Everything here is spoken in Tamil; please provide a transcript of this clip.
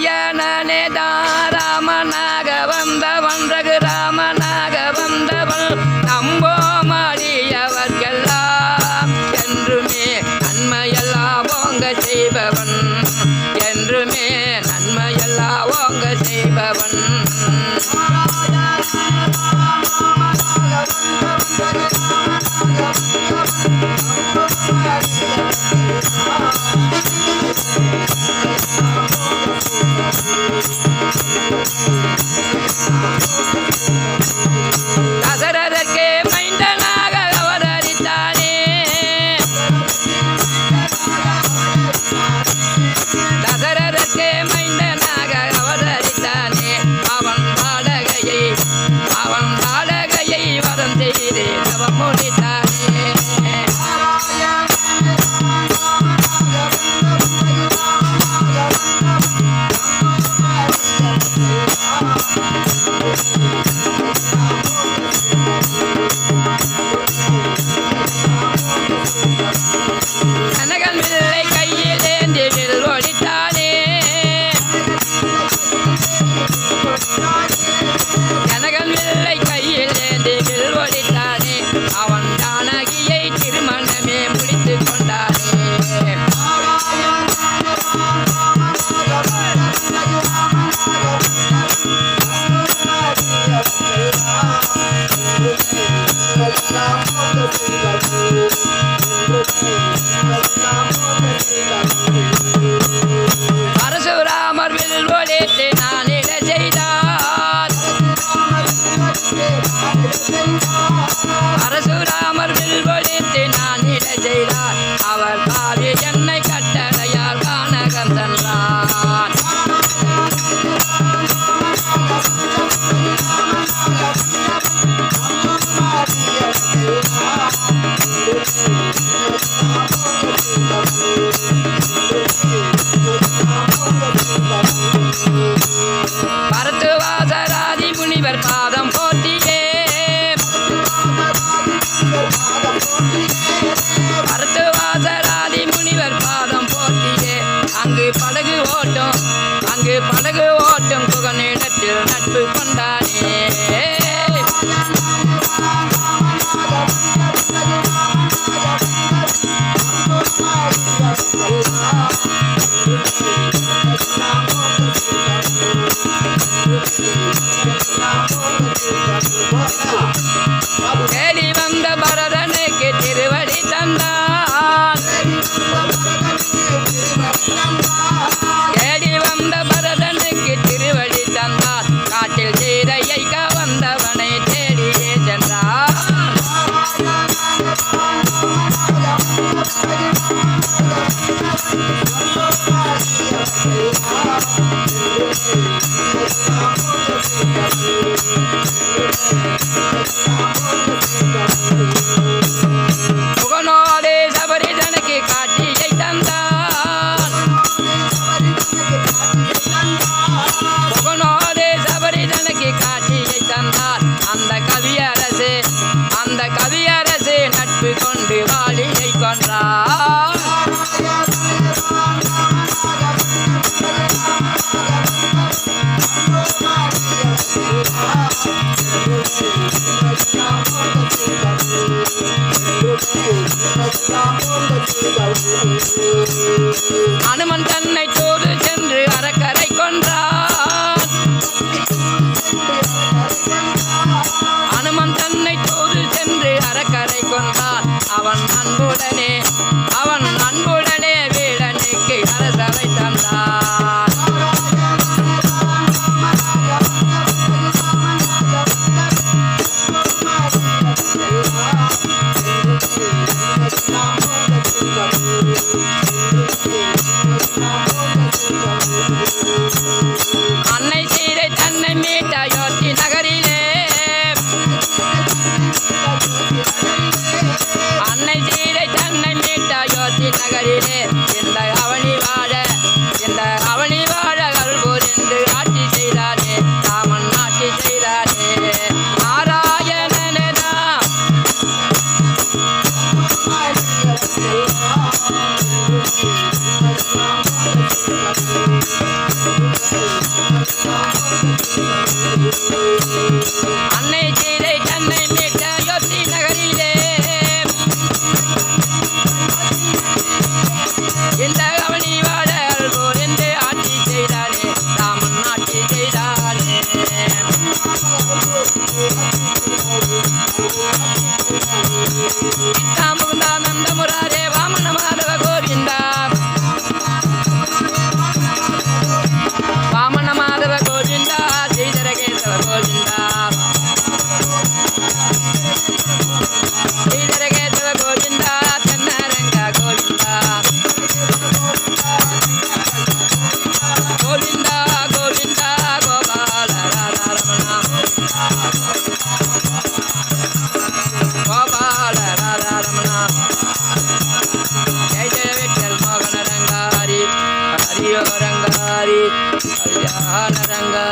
நாராயணனே தாராமனாக வந்தவன் ரகுராமனாக வந்தவன் நம்போமடியவர்கெல்லாம் என்றுமே நன்மையெல்லாம் ஓங்க செய்பவன் என்றுமே நன்மையெல்லாம் ஓங்க செய்பவன் தசரதற்கே மைந்தனாக அவதரித்தானே தசரதற்கே மைந்தனாக அவதரித்தானே அவன் தாடகையை வரம் செய்து தவம் முடித்தானே கனகல்வில்லை கையில் ஏந்தி வில் ஒடித்தானே கனகல்வில்லை கையில் ஏந்தி வில் ஒடித்தானே அவன் ஜானகியை திருமணமே முடித்து கொண்டானே பரசுராமர் வில் ஒடித்து நானிட செய்தார் பரசுராமர் வில் ஒடித்து நானிட செய்தார் அவர் பாவி என்னை கட்டளையால் கானகம் சென்றார் பரத்துவாசராதி முனிவர் பாதம் போற்றியே பரத்துவாசராதி முனிவர் பாதம் போற்றியே அங்கு படகு ஓட்டும் புகனிடத்தில் நட்பு கொண்டானே தேடி வந்த பரதனுக்கு திருவடி தந்தான் தேடி வந்த பரதனுக்கு திருவடி தந்தான் காட்டில் சீதையை கவர்ந்த கல்யாண ரங்கா